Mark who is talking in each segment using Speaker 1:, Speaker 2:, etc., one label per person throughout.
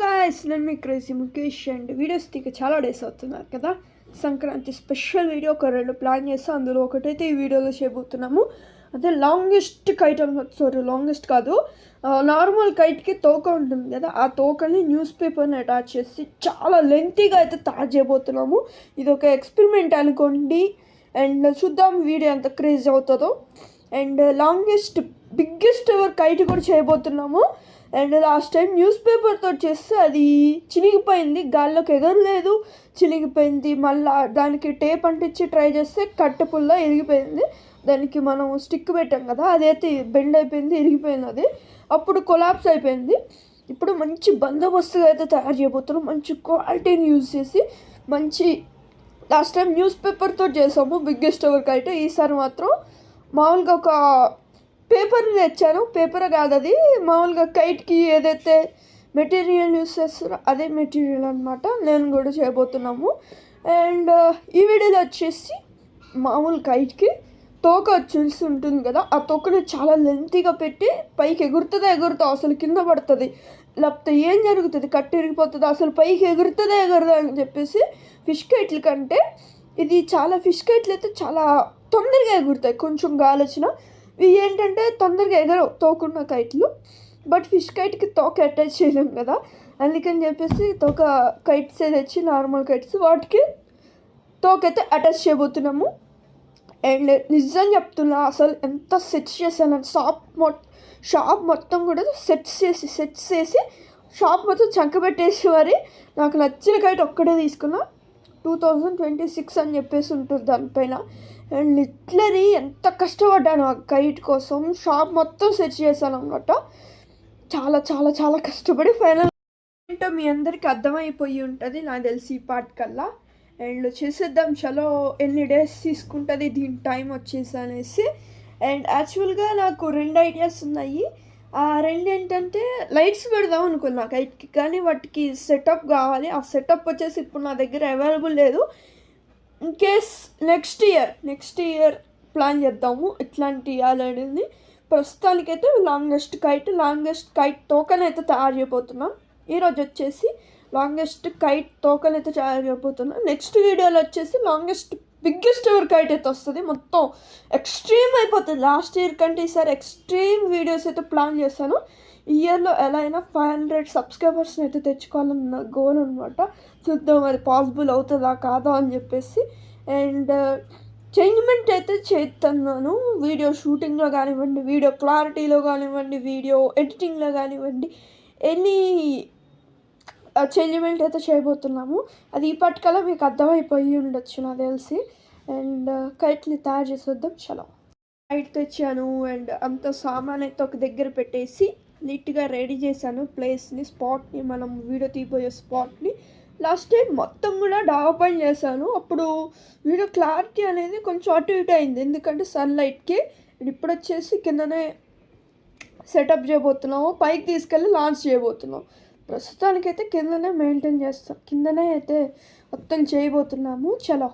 Speaker 1: Guys, నేను మీ crazy Mukesh and videos తీక చాలా days అవుతున్నారు కదా. సంక్రాంతి స్పెషల్ వీడియో ఒక 2 ప్లాన్ చేస్తాం. అందులో ఒకటైతే ఈ వీడియోలో చేయబోతున్నాము. అదే లాంగెస్ట్ కైట్ అనమాట. సారీ, లాంగెస్ట్ కాదు, నార్మల్ కైట్కి తోక ఉంటుంది కదా, ఆ తోకని న్యూస్ పేపర్ని అటాచ్ చేసి చాలా లెంతీగా అయితే తయారు చేయబోతున్నాము. ఇది ఒక ఎక్స్పెరిమెంట్ అనుకోండి, అండ్ చూద్దాం వీడియో ఎంత క్రేజీ అవుతుందో. And longest biggest ever kite కూడా చేయబోతున్నాము. అండ్ లాస్ట్ టైం న్యూస్ పేపర్తో చేస్తే అది చినిగిపోయింది, గాల్లోకి ఎగరలేదు, చినిగిపోయింది. మళ్ళీ దానికి టేప్ అంటించి ట్రై చేస్తే కట్టెపుల్ల ఇరిగిపోయింది. దానికి మనం స్టిక్ పెట్టాం కదా, అదైతే బెండ్ అయిపోయింది, ఇరిగిపోయింది. అది అప్పుడు కొలాప్స్ అయిపోయింది. ఇప్పుడు మంచి బందోబస్తుగా అయితే తయారు చేయబోతున్నాం, మంచి క్వాలిటీని యూజ్ చేసి. మంచి లాస్ట్ టైం న్యూస్ పేపర్తో చేసాము బిగ్గెస్ట్ ఎవర్ కైట్. ఈసారి మాత్రం మామూలుగా ఒక పేపర్ని తెచ్చాను. పేపర్ కాదు, అది మామూలుగా కైట్కి ఏదైతే మెటీరియల్ యూస్ చేస్తారో అదే మెటీరియల్ అనమాట. నేను కూడా చేయబోతున్నాము. అండ్ ఈ వీడియోలో వచ్చేసి మామూలు కైట్కి తోక వచ్చేసి ఉంటుంది కదా, ఆ తోకని చాలా లెంతీగా పెట్టి పైకి ఎగురుతుందా అసలు కింద పడుతుంది, లేకపోతే ఏం జరుగుతుంది, కట్టి ఇరిగిపోతుంది, అసలు పైకి ఎగురుతుందా అని చెప్పేసి ఫిష్ కైట్ల కంటే ఇది చాలా ఫిష్ కైట్లు అయితే చాలా తొందరగా ఎగురుతాయి. కొంచెం గాలి వచ్చినా ఇవి ఏంటంటే తొందరగా ఎగరవు తోకున్న కైట్లు. బట్ ఫిష్ కైట్కి తోక అటాచ్ చేయలేం కదా, అందుకని చెప్పేసి తోక కైట్స్ తెచ్చి నార్మల్ కైట్స్ వాటికి తోక అయితే అటాచ్ చేయబోతున్నాము. అండ్ నిజం చెప్తున్నా, అసలు ఎంత సెట్ చేశాను, షాప్ మొత్తం కూడా సెట్స్ చేసి షాప్ మొత్తం చంకబెట్టేసి మరి నాకు నచ్చిన కైట్ ఒక్కడే తీసుకున్నా. 2026 అని చెప్పేసి ఉంటుంది దానిపైన. అండ్ లిటరలీ ఎంత కష్టపడ్డాను ఆ కైట్ కోసం, షాప్ మొత్తం సెర్చ్ చేశాను అనమాట. చాలా చాలా చాలా కష్టపడి ఫైనల్ ఏంటో మీ అందరికీ అర్థమైపోయి ఉంటుంది నాకు తెలిసి ఈ పార్ట్ కల్లా. అండ్ చేసేద్దాం చలో, ఎన్ని డేస్ తీసుకుంటుంది దీని టైం వచ్చేసి అనేసి. అండ్ యాక్చువల్గా నాకు 2 ఐడియాస్ ఉన్నాయి. ఆ 2 ఏంటంటే లైట్స్ పెడదాం అనుకున్నా కైట్కి, కానీ వాటికి సెటప్ కావాలి. ఆ సెటప్ వచ్చేసి ఇప్పుడు నా దగ్గర అవైలబుల్ లేదు. In case next year plan చేద్దాము ఎట్లాంటి ఇవ్వాలనేది. ప్రస్తుతానికైతే లాంగెస్ట్ కైట్ తోకని అయితే తయారు చేయబోతున్నాం. ఈరోజు వచ్చేసి లాంగెస్ట్ కైట్ తోకని అయితే తయారు చేయబోతున్నాం. నెక్స్ట్ వీడియోలో వచ్చేసి బిగ్గెస్ట్ ఎవర్ కైట్ అయితే వస్తుంది. మొత్తం ఎక్స్ట్రీమ్ అయిపోతుంది. లాస్ట్ ఇయర్ కంటే ఈసారి ఎక్స్ట్రీమ్ వీడియోస్ అయితే ప్లాన్ చేశాను. ఈ ఇయర్లో ఎలా అయినా 500 సబ్స్క్రైబర్స్ని అయితే తెచ్చుకోవాలన్న గోల్ అనమాట. చూద్దాం అది పాసిబుల్ అవుతుందా కాదా అని చెప్పేసి. అండ్ చేంజ్మెంట్ అయితే చేస్తున్నాను, వీడియో షూటింగ్లో కానివ్వండి, వీడియో క్లారిటీలో కానివ్వండి, వీడియో ఎడిటింగ్లో కానివ్వండి, ఎనీ చేంజ్మెంట్ అయితే చేయబోతున్నాము. అది ఇప్పటికల్లా మీకు అర్థమైపోయి ఉండొచ్చు నాకు తెలిసి. అండ్ కైట్ని తయారు చేసేద్దాం చలో. కైట్ తెచ్చాను అండ్ అంత సామాన్ అయితే ఒక దగ్గర పెట్టేసి నీట్గా రెడీ చేశాను స్పాట్ని, మనం వీడియో తీయబోయే స్పాట్ని. లాస్ట్ టైం మొత్తం కూడా డాబా చేశాను, అప్పుడు వీడియో క్లారిటీ అనేది కొంచెం అటు ఇటు అయింది, ఎందుకంటే సన్లైట్కి. ఇప్పుడు వచ్చేసి కిందనే సెటప్ చేయబోతున్నాము, పైకి తీసుకెళ్ళి లాంచ్ చేయబోతున్నాం. ప్రస్తుతానికైతే కిందనే మెయింటైన్ చేస్తాం, కిందనే అయితే మొత్తం చేయబోతున్నాము చలో.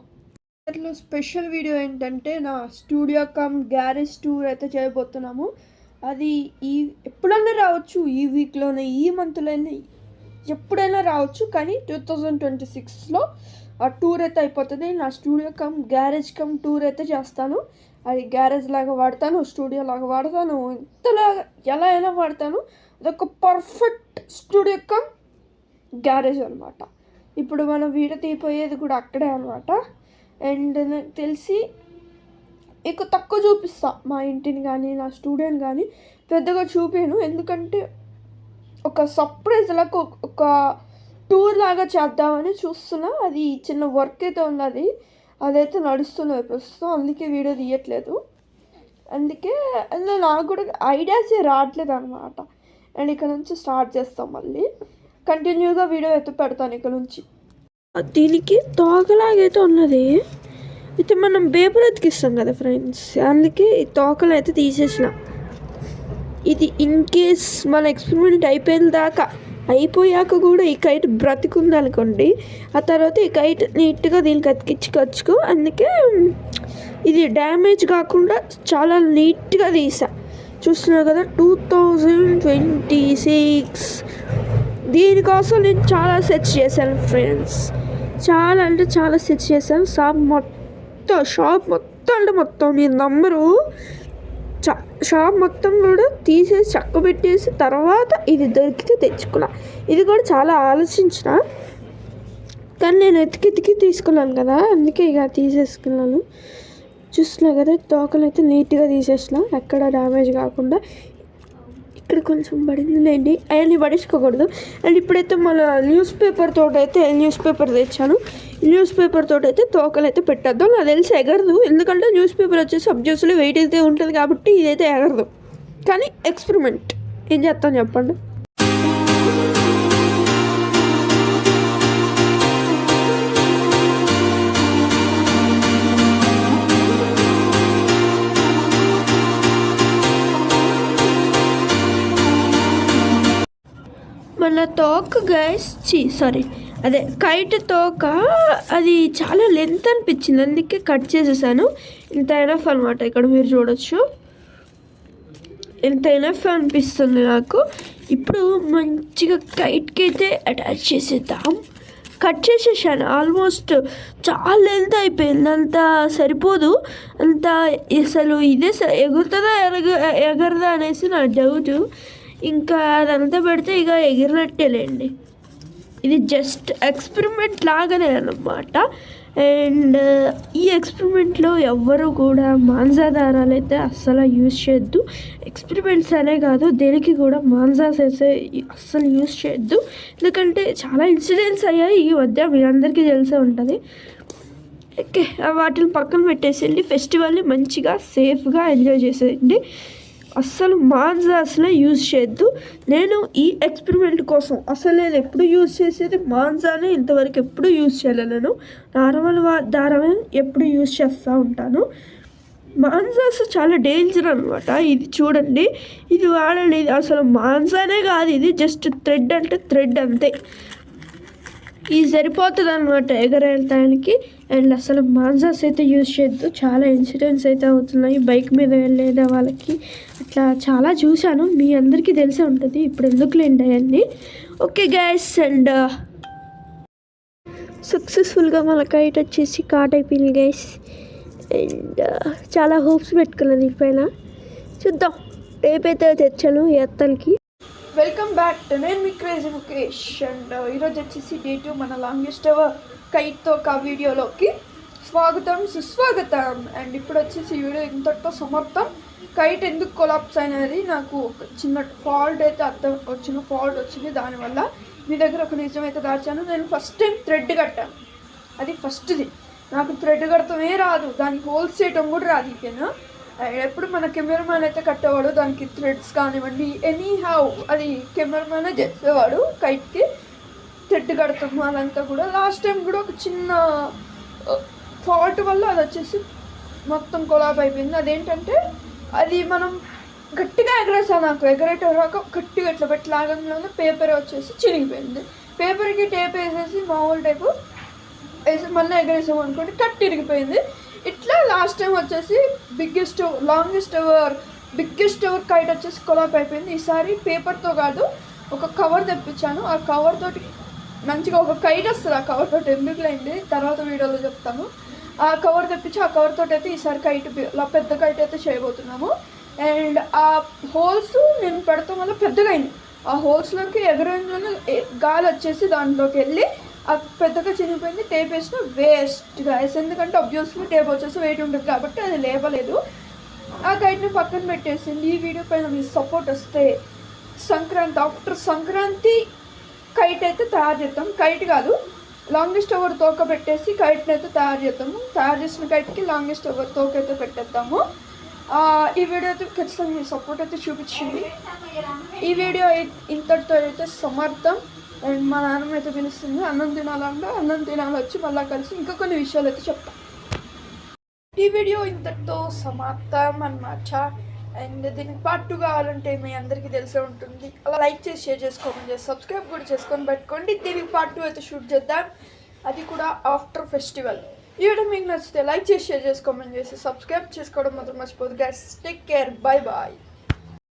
Speaker 1: ఇయర్లో స్పెషల్ వీడియో ఏంటంటే నా స్టూడియో కమ్ గ్యారేజ్ టూర్ అయితే చేయబోతున్నాము. అది ఎప్పుడైనా రావచ్చు, ఈ వీక్లోనే, ఈ మంత్లోనే, ఎప్పుడైనా రావచ్చు. కానీ 2026లో ఆ టూర్ అయితే అయిపోతుంది. నా studio come garage come tour అయితే చేస్తాను. అది గ్యారేజ్ లాగా వాడతాను, స్టూడియో లాగా వాడతాను, ఎంతలాగా ఎలా అయినా వాడతాను. అదొక పర్ఫెక్ట్ స్టూడియో కమ్ గ్యారేజ్ అనమాట. ఇప్పుడు మనం వీడియో తీయపోయేది కూడా అక్కడే అనమాట. అండ్ నాకు తెలిసి ఎక్కువ తక్కువ చూపిస్తా మా ఇంటిని కానీ నా స్టూడియోని కానీ, పెద్దగా చూపాను. ఎందుకంటే ఒక సర్ప్రైజ్ లాగా ఒక టూర్ లాగా చేద్దామని చూస్తున్నా. అది చిన్న వర్క్ అయితే ఉన్నది, అదైతే నడుస్తున్నది ప్రస్తుతం, అందుకే వీడియో తీయట్లేదు. అందుకే నాకు కూడా ఐడియాస్ రావట్లేదు అనమాట. అండ్ ఇక్కడ నుంచి స్టార్ట్ చేస్తాం, మళ్ళీ కంటిన్యూగా వీడియో అయితే పెడతాను ఇక్కడ నుంచి. దీనికి తోకలాగైతే ఉన్నది, అయితే మనం పేపర్ ఎతికిస్తాం కదా ఫ్రెండ్స్, అందుకే ఈ తోకలు అయితే తీసేసిన. ఇది ఇన్ కేస్ మన ఎక్స్పెరిమెంట్ అయిపోయాక కూడా ఈ కైట్ బ్రతికుంది అనుకోండి, ఆ తర్వాత ఈ కైట్ నీట్గా దీనికి అతికించుకోవచ్చు. అందుకే ఇది డ్యామేజ్ కాకుండా చాలా నీట్గా తీసా. చూస్తున్నారు కదా, 2026 దీనికోసం నేను చాలా సెర్చ్ చేశాను ఫ్రెండ్స్, చాలా అంటే చాలా సెర్చ్ చేశాను. షాప్ మొత్తం అంటే మొత్తం మీరు నంబరు షాప్ మొత్తం కూడా తీసేసి చక్క పెట్టేసి తర్వాత ఇది దొరికితే తెచ్చుకున్నా. ఇది కూడా చాలా ఆలోచించిన, కానీ నేను ఎతికి తీసుకున్నాను కదా, అందుకే ఇక తీసేసుకున్నాను. చూస్తున్నా కదా తోకలు అయితే నీట్గా తీసేసిన, ఎక్కడ డ్యామేజ్ కాకుండా. ఇక్కడ కొంచెం పడిందిలేండి, అవన్నీ పడేసుకోకూడదు. అండ్ ఇప్పుడైతే మన న్యూస్ పేపర్ తెచ్చాను. న్యూస్ పేపర్ తోటి అయితే తోకలు అయితే పెట్టద్దాం. నాకు తెలిసి ఎగరదు, ఎందుకంటే న్యూస్ పేపర్ వచ్చేసి సబ్జెక్ట్స్లో వెయిట్ అయితే ఉంటుంది కాబట్టి ఇదైతే ఎగరదు. కానీ ఎక్స్పెరిమెంట్ ఏం చేస్తాను చెప్పండి. మన తోక గైస్ అదే కైట్ తోక అది చాలా లెంత్ అనిపించింది, అందుకే కట్ చేసేసాను. ఇంత ఎనఫ్ అనమాట, ఇక్కడ మీరు చూడొచ్చు ఇంత ఎనఫ్ అనిపిస్తుంది నాకు. ఇప్పుడు మంచిగా కైట్కి అయితే అటాచ్ చేసేద్దాం. కట్ చేసేసాను, ఆల్మోస్ట్ చాలా లెంత్ అయిపోయింది, అంత సరిపోదు. అంత అసలు ఇదే ఎగురుతుందా ఎగరదా అనేసి నా డౌట్. ఇంకా అదంతా పెడితే ఇక ఎగిరినట్టేలేండి. ఇది జస్ట్ ఎక్స్పెరిమెంట్ లాగానే అన్నమాట. అండ్ ఈ ఎక్స్పెరిమెంట్లో ఎవ్వరు కూడా మాంజా దారాలు అయితే అస్సలు యూజ్ చేయొద్దు. ఎక్స్పెరిమెంట్స్ అనే కాదు, దేనికి కూడా మాంజాస్ అయితే అస్సలు యూజ్ చేయొద్దు, ఎందుకంటే చాలా ఇన్సిడెంట్స్ అయ్యాయి ఈ మధ్య, మీ అందరికీ తెలిసే ఉంటుంది. ఓకే, వాటిని పక్కన పెట్టేసేయండి. ఫెస్టివల్ని మంచిగా సేఫ్గా ఎంజాయ్ చేసేయండి. అస్సలు మాంజాస్లో యూజ్ చేయొద్దు. నేను ఈ ఎక్స్పెరిమెంట్ కోసం అసలు నేను ఎప్పుడు యూజ్ చేసేది మాంజానే, ఇంతవరకు ఎప్పుడు యూజ్ చేయలేదు. నేను నార్మల్ దారమే ఎప్పుడు యూజ్ చేస్తూ ఉంటాను. మాంజాస్ చాలా డేంజర్ అనమాట. ఇది చూడండి, ఇది వాడండి, ఇది అసలు మాంజానే కాదు, ఇది జస్ట్ థ్రెడ్ అంటే థ్రెడ్ అంతే. ఇది సరిపోతుంది అనమాట ఎగరేయడానికి. అండ్ అసలు మాంజాస్ అయితే యూజ్ చేయొద్దు, చాలా ఇన్సిడెంట్స్ అయితే అవుతున్నాయి బైక్ మీద వెళ్ళేదే వాళ్ళకి, అట్లా చాలా చూశాను, మీ అందరికీ తెలిసే ఉంటుంది. ఇప్పుడు ఎందుకులేండి అవన్నీ. ఓకే గైస్, అండ్ సక్సెస్ఫుల్గా మన కైట్ వచ్చేసి కాట్ అయిపోయింది గైస్. అండ్ చాలా హోప్స్ పెట్టుకున్నాను దీనిపైన, చూద్దాం. రేపైతే తెచ్చాను ఎత్తలకి. వెల్కమ్ బ్యాక్ టు నేను మీ క్రేజీ ముఖేష్. అండ్ ఈరోజు వచ్చేసి డే 2 మన లాంగెస్ట్ ఎవర్ కైట్తో ఒక వీడియోలోకి స్వాగతం సుస్వాగతం. అండ్ ఇప్పుడు వచ్చేసి వీడియో ఇంతటితో సమర్థం. కైట్ ఎందుకు కొలాప్స్ అయినది నాకు ఒక చిన్న ఫాల్ట్ అయితే ఫాల్ట్ వచ్చింది, దానివల్ల మీ దగ్గర ఒక నిజం అయితే దాచాను. నేను ఫస్ట్ టైం థ్రెడ్ కట్టాను, అది ఫస్ట్ది. నాకు థ్రెడ్ కడతామే రాదు, దానికి హోల్స్ చేయటం కూడా రాదు. ఇకేనా ఎప్పుడు మన కెమెరామ్యాన్ అయితే కట్టేవాడు, దానికి థ్రెడ్స్ కానివ్వండి ఎనీ హౌ అది కెమెరామ్యానే చేసేవాడు. కైట్కి థ్రెడ్ కడతాము అదంతా కూడా. లాస్ట్ టైం కూడా ఒక చిన్న ఫాల్ట్ వల్ల అది వచ్చేసి మొత్తం కొలాబ్ అయిపోయింది. అదేంటంటే అది మనం గట్టిగా ఎగరేసాం, నాకు ఎగరేటరాక గట్టిగా ఇట్లా పెట్టి లాగంలోనే పేపర్ వచ్చేసి చినిగిపోయింది. పేపర్కి టేప్ వేసేసి మామూలు టైపు వేసి మళ్ళీ ఎగరేసాం అనుకోండి, కట్ ఇరిగిపోయింది. ఇట్లా లాస్ట్ టైం వచ్చేసి లాంగెస్ట్ ఎవర్ కైట్ వచ్చేసి కొలాబ్ అయిపోయింది. ఈసారి పేపర్తో కాదు, ఒక కవర్ తెప్పించాను. ఆ కవర్ తోటి మంచిగా ఒక కైట్ వస్తుంది, ఆ కవర్ తోటి ఎందుకులేండి తర్వాత వీడియోలో చెప్తాను. ఆ కవర్ తెప్పించి ఆ కవర్ తోటి అయితే ఈసారి పెద్ద కైట్ అయితే చేయబోతున్నాము. అండ్ ఆ హోల్స్ నేను పెడతాం వల్ల పెద్దగా అయింది. ఆ హోల్స్లోకి ఎగరంలోనే గాలి వచ్చేసి దాంట్లోకి వెళ్ళి ఆ పెద్దగా చినిగిపోయింది. టేప్ వేసిన వేస్ట్ గైస్, ఎందుకంటే అబ్వియస్లీ టేప్ వచ్చేసి వెయిట్ ఉంటుంది కాబట్టి అది లేపలేదు. ఆ కైట్ని పక్కన పెట్టేసింది. ఈ వీడియో పైన మీ సపోర్ట్ వస్తే ఆఫ్టర్ సంక్రాంతి కైట్ అయితే తయారు చేద్దాం. కైట్ కాదు, లాంగెస్ట్ ఎవర్ తోక పెట్టేసి కైట్ని అయితే తయారు చేద్దాము. తయారు చేసిన కైట్కి లాంగెస్ట్ ఎవర్ తోక అయితే పెట్టేద్దాము. ఈ వీడియో అయితే ఖచ్చితంగా మీ సపోర్ట్ అయితే చూపించింది. ఈ వీడియో ఇంతటితో అయితే సమర్థం. అండ్ మా నాన్నమ్మ అయితే పిలుస్తుంది, అన్నం తినాలి వచ్చి మళ్ళీ కలిసి ఇంకా కొన్ని విషయాలు అయితే చెప్తాం. ఈ వీడియో ఇంతటితో సమాప్తం అన్నమాట. అండ్ దీనికి పార్ట్ 2 కావాలంటే మీ అందరికీ తెలిసే ఉంటుంది, అలా లైక్ చేసి షేర్ చేసుకోమని సబ్స్క్రైబ్ కూడా చేసుకొని పెట్టుకోండి. దీనికి పార్ట్ 2 అయితే షూట్ చేద్దాం, అది కూడా ఆఫ్టర్ ఫెస్టివల్. ఈ వీడియో మీకు నచ్చితే లైక్ చేసి షేర్ చేసుకోమని సబ్స్క్రైబ్ చేసుకోవడం మాత్రం మర్చిపోదు guys. Take care, bye bye.